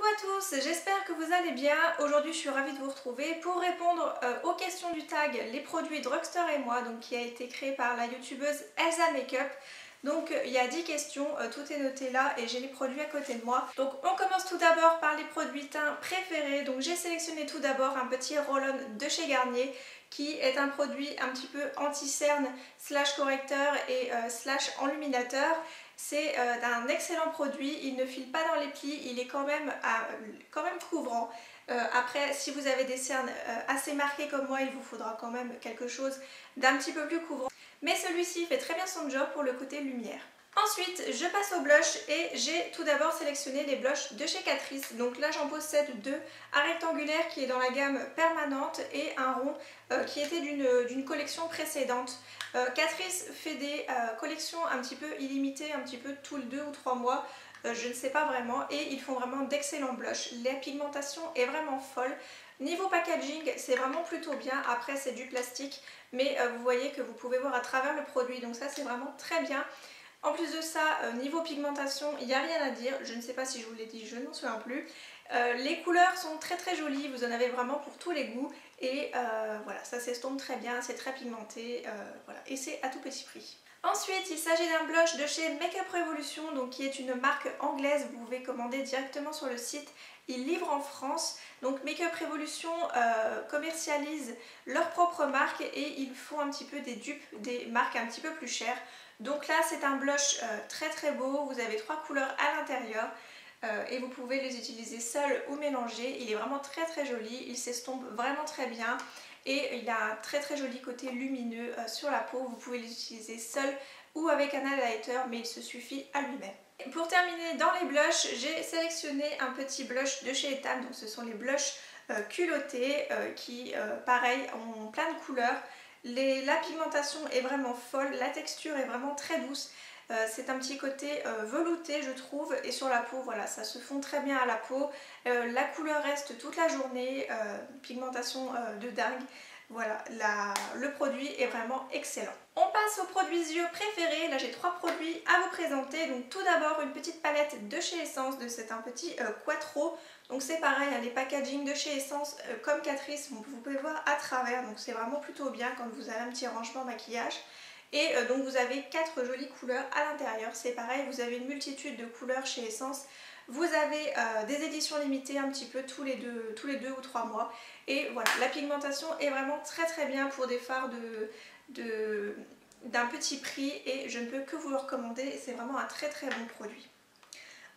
Coucou à tous, j'espère que vous allez bien. Aujourd'hui je suis ravie de vous retrouver pour répondre aux questions du tag Les produits Drugstore et moi, donc qui a été créé par la youtubeuse Elsa Makeup. Donc il y a 10 questions, tout est noté là et j'ai les produits à côté de moi. Donc on commence tout d'abord par les produits teints préférés. Donc j'ai sélectionné tout d'abord un petit roll-on de chez Garnier qui est un produit un petit peu anti-cerne slash correcteur et slash enluminateur. C'est un excellent produit, il ne file pas dans les plis, il est quand même couvrant. Après, si vous avez des cernes assez marquées comme moi, il vous faudra quand même quelque chose d'un petit peu plus couvrant. Mais celui-ci fait très bien son job pour le côté lumière. Ensuite, je passe au blush et j'ai tout d'abord sélectionné les blushs de chez Catrice. Donc là, j'en possède deux, un rectangulaire qui est dans la gamme permanente et un rond qui était d'une collection précédente. Catrice fait des collections un petit peu illimitées, un petit peu tous les 2 ou 3 mois. Je ne sais pas vraiment, et ils font vraiment d'excellents blushs. La pigmentation est vraiment folle. Niveau packaging, c'est vraiment plutôt bien. Après, c'est du plastique, mais vous voyez que vous pouvez voir à travers le produit, donc ça c'est vraiment très bien. En plus de ça, niveau pigmentation, il n'y a rien à dire. Je ne sais pas si je vous l'ai dit, je ne m'en souviens plus. Les couleurs sont très très jolies, vous en avez vraiment pour tous les goûts. Et voilà, ça s'estompe très bien, c'est très pigmenté, voilà. Et c'est à tout petit prix. Ensuite, il s'agit d'un blush de chez Makeup Revolution, donc qui est une marque anglaise. Vous pouvez commander directement sur le site. Ils livrent en France. Donc Makeup Revolution commercialise leur propre marque et ils font un petit peu des dupes des marques un petit peu plus chères. Donc là, c'est un blush très très beau. Vous avez 3 couleurs à l'intérieur. Et vous pouvez les utiliser seuls ou mélangés. Il est vraiment très très joli, il s'estompe vraiment très bien et il a un très très joli côté lumineux sur la peau. Vous pouvez les utiliser seuls ou avec un highlighter, mais il se suffit à lui-même. Pour terminer dans les blushs, j'ai sélectionné un petit blush de chez Etam, donc ce sont les blushs culottés qui pareil ont plein de couleurs. La pigmentation est vraiment folle, la texture est vraiment très douce. C'est un petit côté velouté je trouve, et sur la peau voilà, ça se fond très bien à la peau. La couleur reste toute la journée, pigmentation de dingue. Voilà, le produit est vraiment excellent. On passe aux produits yeux préférés. Là j'ai 3 produits à vous présenter. Donc tout d'abord une petite palette de chez Essence, c'est un petit Quattro. Donc c'est pareil, les packaging de chez Essence comme Catrice, vous pouvez voir à travers. Donc c'est vraiment plutôt bien quand vous avez un petit rangement maquillage. Et donc vous avez 4 jolies couleurs à l'intérieur, c'est pareil, vous avez une multitude de couleurs chez Essence. Vous avez des éditions limitées un petit peu tous les 2 ou 3 mois. Et voilà, la pigmentation est vraiment très très bien pour des fards d'un petit prix et je ne peux que vous le recommander, c'est vraiment un très très bon produit.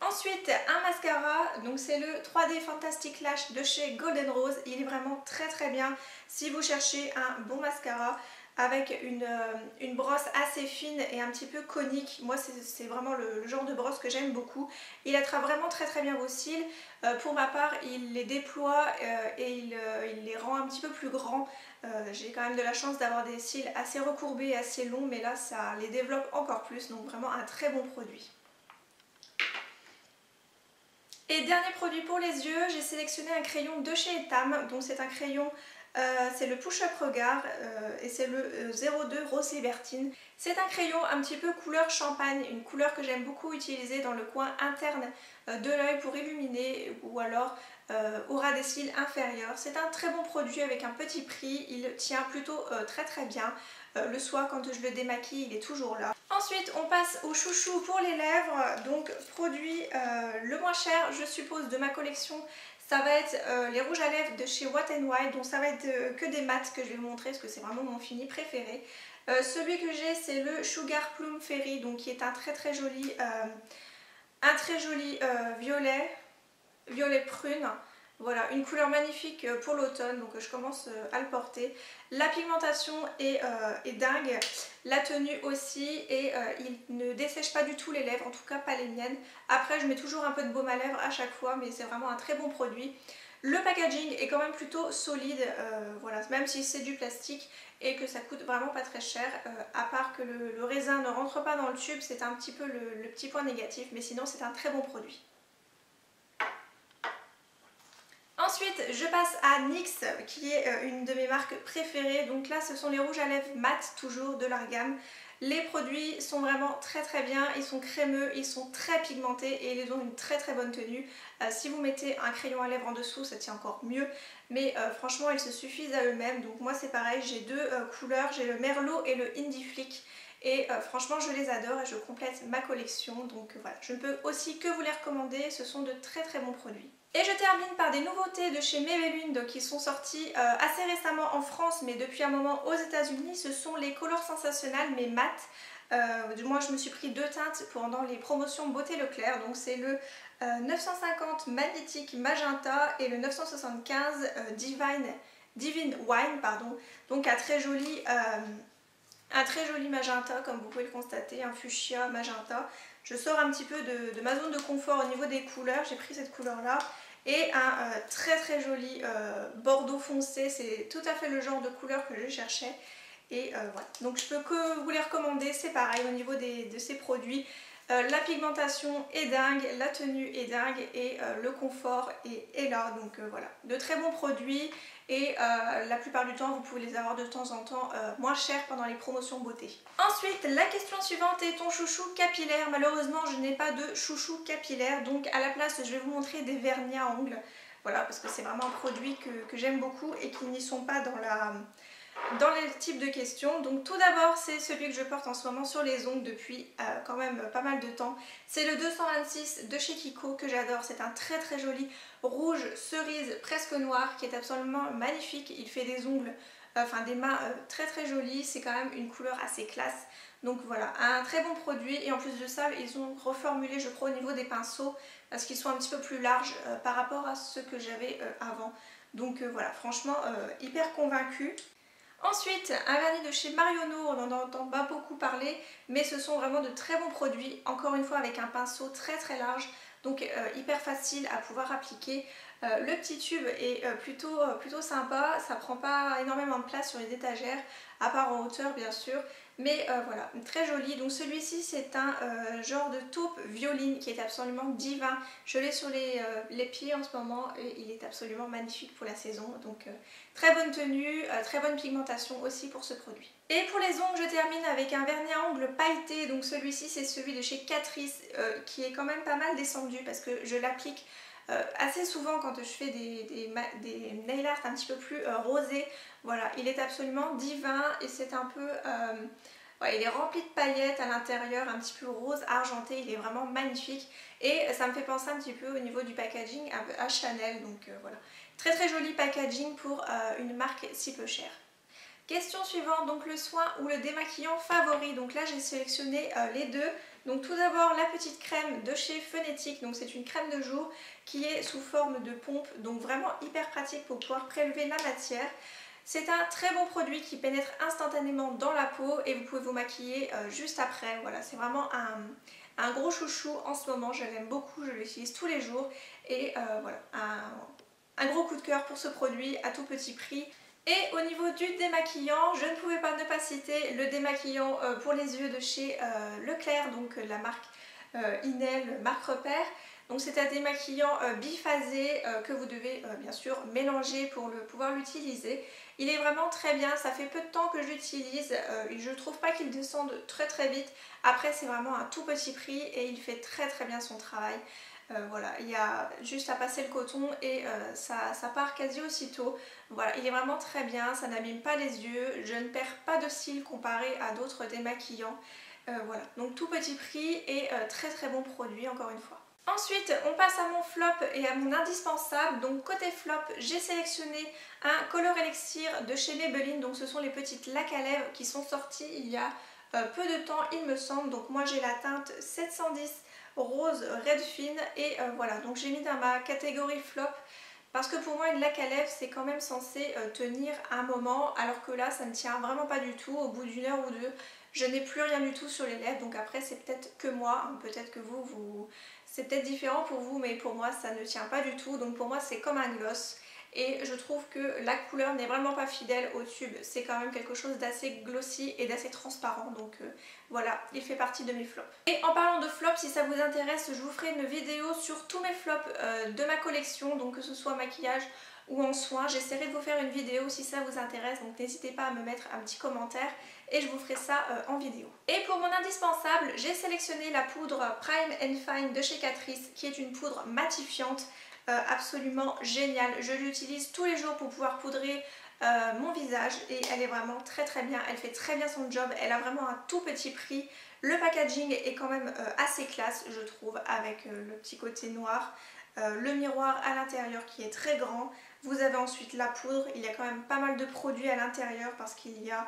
Ensuite, un mascara, donc c'est le 3D Fantastic Lash de chez Golden Rose. Il est vraiment très très bien si vous cherchez un bon mascara avec une brosse assez fine et un petit peu conique. Moi c'est vraiment le genre de brosse que j'aime beaucoup. Il attrape vraiment très très bien vos cils. Pour ma part, il les déploie et il les rend un petit peu plus grands. J'ai quand même de la chance d'avoir des cils assez recourbés et assez longs, mais là ça les développe encore plus, donc vraiment un très bon produit. Et dernier produit pour les yeux, j'ai sélectionné un crayon de chez Etam, donc c'est un crayon, c'est le Push Up Regard et c'est le 02 Rose Libertine. C'est un crayon un petit peu couleur champagne, une couleur que j'aime beaucoup utiliser dans le coin interne de l'œil pour illuminer ou alors au ras des cils inférieurs. C'est un très bon produit avec un petit prix, il tient plutôt très très bien. Le soir quand je le démaquille, il est toujours là. Ensuite on passe au chouchou pour les lèvres, donc produit le moins cher je suppose de ma collection. Ça va être les rouges à lèvres de chez Wet n Wild, donc ça va être que des mats que je vais vous montrer parce que c'est vraiment mon fini préféré. Celui que j'ai c'est le Sugar Plum Fairy, donc qui est un très joli violet prune. Voilà, une couleur magnifique pour l'automne, donc je commence à le porter. La pigmentation est dingue, la tenue aussi, et il ne dessèche pas du tout les lèvres, en tout cas pas les miennes. Après je mets toujours un peu de baume à lèvres à chaque fois, mais c'est vraiment un très bon produit. Le packaging est quand même plutôt solide, voilà, même si c'est du plastique et que ça coûte vraiment pas très cher, à part que le raisin ne rentre pas dans le tube, c'est un petit peu le petit point négatif, mais sinon c'est un très bon produit. Ensuite, je passe à NYX qui est une de mes marques préférées. Donc là, ce sont les rouges à lèvres mat, toujours de leur gamme. Les produits sont vraiment très bien, ils sont crémeux, ils sont très pigmentés et ils ont une très bonne tenue. Si vous mettez un crayon à lèvres en dessous, ça tient encore mieux, mais franchement ils se suffisent à eux-mêmes. Donc moi c'est pareil, j'ai deux couleurs, j'ai le Merlot et le Indie Flick. Et franchement je les adore et je complète ma collection, donc voilà, je ne peux aussi que vous les recommander, ce sont de très bons produits. Et je termine par des nouveautés de chez Maybelline donc, qui sont sorties assez récemment en France mais depuis un moment aux États-Unis. Ce sont les Color Sensationnel mais mat. Moi je me suis pris deux teintes pendant les promotions Beauté Leclerc, donc c'est le 950 Magnétique Magenta et le 975 Divine Wine, pardon. Donc un très joli magenta comme vous pouvez le constater, un fuchsia magenta. Je sors un petit peu de ma zone de confort au niveau des couleurs, j'ai pris cette couleur là. Et un très joli bordeaux foncé, c'est tout à fait le genre de couleur que je cherchais. Et voilà, donc je peux que vous les recommander, c'est pareil au niveau de ces produits. La pigmentation est dingue, la tenue est dingue et le confort est là. Donc voilà, de très bons produits et la plupart du temps vous pouvez les avoir de temps en temps moins chers pendant les promotions beauté. Ensuite, la question suivante est ton chouchou capillaire. Malheureusement je n'ai pas de chouchou capillaire, donc à la place je vais vous montrer des vernis à ongles. Voilà, parce que c'est vraiment un produit que j'aime beaucoup et qui n'y sont pas dans les types de questions. Donc tout d'abord c'est celui que je porte en ce moment sur les ongles depuis quand même pas mal de temps. C'est le 226 de chez Kiko que j'adore. C'est un très joli rouge cerise presque noir qui est absolument magnifique. Il fait des ongles, enfin des mains très jolies. C'est quand même une couleur assez classe. Donc voilà, un très bon produit et en plus de ça ils ont reformulé je crois au niveau des pinceaux parce qu'ils sont un petit peu plus larges par rapport à ceux que j'avais avant. Donc voilà, franchement hyper convaincue. Ensuite, un vernis de chez Marionneau, on n'en entend pas beaucoup parler, mais ce sont vraiment de très bons produits, encore une fois avec un pinceau très large, donc hyper facile à pouvoir appliquer. Le petit tube est plutôt sympa, ça prend pas énormément de place sur les étagères, à part en hauteur bien sûr, mais voilà, très joli. Donc celui-ci c'est un genre de taupe violine qui est absolument divin. Je l'ai sur les pieds en ce moment et il est absolument magnifique pour la saison. Donc très bonne tenue, très bonne pigmentation aussi pour ce produit. Et pour les ongles, je termine avec un vernis à ongles pailleté. Donc celui-ci c'est celui de chez Catrice qui est quand même pas mal descendu parce que je l'applique assez souvent quand je fais des nail art un petit peu plus rosés. Voilà, il est absolument divin et c'est un peu... ouais, il est rempli de paillettes à l'intérieur, un petit peu rose argenté, il est vraiment magnifique. Et ça me fait penser un petit peu au niveau du packaging à Chanel. Donc voilà, très joli packaging pour une marque si peu chère. Question suivante, donc le soin ou le démaquillant favori. Donc là j'ai sélectionné les deux. Donc tout d'abord la petite crème de chez Phonétique, donc c'est une crème de jour qui est sous forme de pompe, donc vraiment hyper pratique pour pouvoir prélever la matière. C'est un très bon produit qui pénètre instantanément dans la peau et vous pouvez vous maquiller juste après. Voilà, c'est vraiment un gros chouchou en ce moment, je l'aime beaucoup, je l'utilise tous les jours et voilà, un gros coup de cœur pour ce produit à tout petit prix. Et au niveau du démaquillant, je ne pouvais pas ne pas citer le démaquillant pour les yeux de chez Leclerc, donc la marque Inel, marque repère. Donc c'est un démaquillant biphasé que vous devez bien sûr mélanger pour pouvoir l'utiliser. Il est vraiment très bien, ça fait peu de temps que je l'utilise, je ne trouve pas qu'il descende très vite. Après c'est vraiment un tout petit prix et il fait très bien son travail. Voilà, il y a juste à passer le coton et ça part quasi aussitôt. Voilà, il est vraiment très bien, ça n'abîme pas les yeux, je ne perds pas de cils comparé à d'autres démaquillants. Voilà, donc tout petit prix et très bon produit encore une fois. Ensuite, on passe à mon flop et à mon indispensable. Donc côté flop, j'ai sélectionné un Color Elixir de chez Maybelline. Donc ce sont les petites lacs à lèvres qui sont sorties il y a peu de temps il me semble. Donc moi j'ai la teinte 710 rose red fine et voilà, donc j'ai mis dans ma catégorie flop parce que pour moi une laque à lèvres c'est quand même censé tenir un moment, alors que là ça ne tient vraiment pas du tout. Au bout d'une heure ou deux je n'ai plus rien du tout sur les lèvres, donc après c'est peut-être que moi, hein, peut-être que c'est peut-être différent pour vous, mais pour moi ça ne tient pas du tout. Donc pour moi c'est comme un gloss et je trouve que la couleur n'est vraiment pas fidèle au tube. C'est quand même quelque chose d'assez glossy et d'assez transparent, donc voilà, il fait partie de mes flops. Et en parlant de flops, si ça vous intéresse, je vous ferai une vidéo sur tous mes flops de ma collection, donc que ce soit maquillage ou en soins. J'essaierai de vous faire une vidéo si ça vous intéresse, donc n'hésitez pas à me mettre un petit commentaire et je vous ferai ça en vidéo. Et pour mon indispensable, j'ai sélectionné la poudre Prime and Fine de chez Catrice, qui est une poudre matifiante absolument géniale. Je l'utilise tous les jours pour pouvoir poudrer mon visage et elle est vraiment très bien, elle fait très bien son job, elle a vraiment un tout petit prix. Le packaging est quand même assez classe, je trouve, avec le petit côté noir, le miroir à l'intérieur qui est très grand. Vous avez ensuite la poudre, il y a quand même pas mal de produits à l'intérieur parce qu'il y a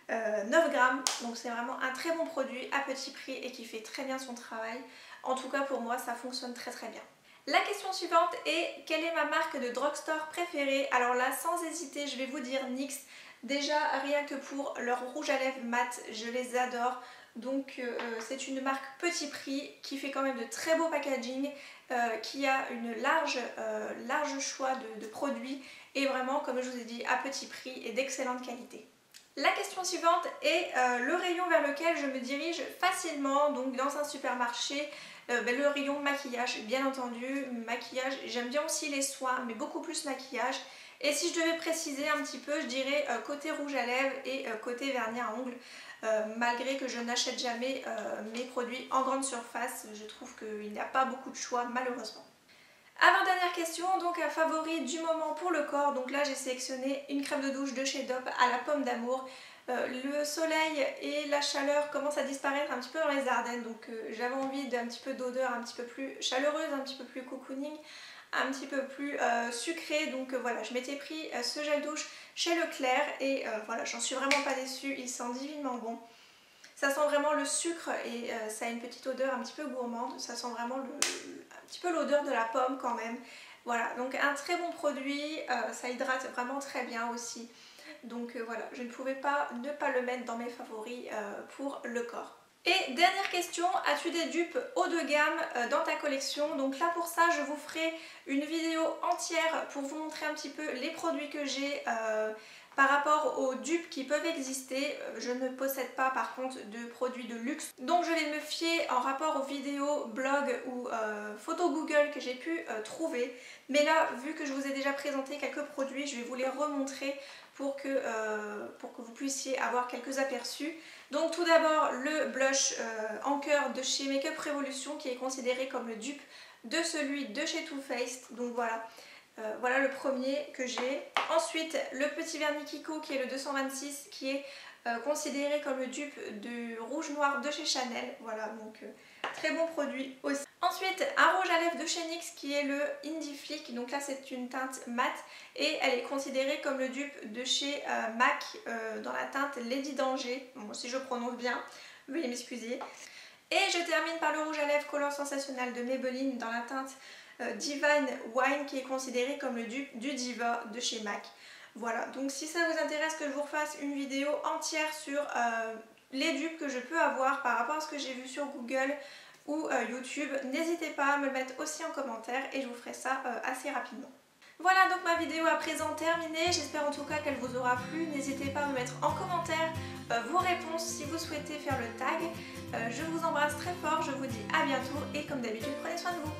9 grammes, donc c'est vraiment un très bon produit à petit prix et qui fait très bien son travail. En tout cas pour moi ça fonctionne très bien. La question suivante est: quelle est ma marque de drugstore préférée? Alors là, sans hésiter, je vais vous dire NYX. Déjà, rien que pour leur rouge à lèvres mat, je les adore. Donc c'est une marque petit prix qui fait quand même de très beaux packaging, qui a une large choix de produits et vraiment, comme je vous ai dit, à petit prix et d'excellente qualité. La question suivante est le rayon vers lequel je me dirige facilement, donc dans un supermarché. Le rayon maquillage, bien entendu, maquillage, j'aime bien aussi les soins, mais beaucoup plus maquillage. Et si je devais préciser un petit peu, je dirais côté rouge à lèvres et côté vernis à ongles. Malgré que je n'achète jamais mes produits en grande surface, je trouve qu'il n'y a pas beaucoup de choix malheureusement. Avant-dernière question, donc un favori du moment pour le corps. Donc là j'ai sélectionné une crème de douche de chez Dove à la pomme d'amour. Le soleil et la chaleur commencent à disparaître un petit peu dans les Ardennes, donc j'avais envie d'un petit peu d'odeur un petit peu plus chaleureuse, un petit peu plus cocooning, un petit peu plus sucrée. Donc voilà, je m'étais pris ce gel douche chez Leclerc et voilà, j'en suis vraiment pas déçue, il sent divinement bon. Ça sent vraiment le sucre et ça a une petite odeur un petit peu gourmande, ça sent vraiment un petit peu l'odeur de la pomme quand même. Voilà, donc un très bon produit, ça hydrate vraiment très bien aussi. Donc voilà, je ne pouvais pas ne pas le mettre dans mes favoris pour le corps. Et dernière question, as-tu des dupes haut de gamme dans ta collection? Donc là pour ça je vous ferai une vidéo entière pour vous montrer un petit peu les produits que j'ai par rapport aux dupes qui peuvent exister. Je ne possède pas par contre de produits de luxe, donc je vais me fier en rapport aux vidéos, blogs ou photos Google que j'ai pu trouver. Mais là, vu que je vous ai déjà présenté quelques produits, je vais vous les remontrer pour que vous puissiez avoir quelques aperçus. Donc tout d'abord le blush en cœur de chez Make Up Revolution, qui est considéré comme le dupe de celui de chez Too Faced. Donc voilà. Voilà le premier que j'ai. Ensuite le petit vernis Kiko qui est le 226, qui est considéré comme le dupe du rouge noir de chez Chanel. Voilà, donc très bon produit aussi. Ensuite un rouge à lèvres de chez NYX qui est le Indie Flick. Donc là c'est une teinte mate et elle est considérée comme le dupe de chez MAC dans la teinte Lady Danger. Bon, si je prononce bien, veuillez m'excuser. Et je termine par le rouge à lèvres Color Sensationnel de Maybelline dans la teinte Divine Wine, qui est considéré comme le dupe du Diva de chez MAC. Voilà, donc si ça vous intéresse que je vous refasse une vidéo entière sur les dupes que je peux avoir par rapport à ce que j'ai vu sur Google ou YouTube, n'hésitez pas à me le mettre aussi en commentaire et je vous ferai ça assez rapidement. Voilà donc ma vidéo à présent terminée, j'espère en tout cas qu'elle vous aura plu. N'hésitez pas à me mettre en commentaire vos réponses si vous souhaitez faire le tag. Je vous embrasse très fort, je vous dis à bientôt et comme d'habitude prenez soin de vous.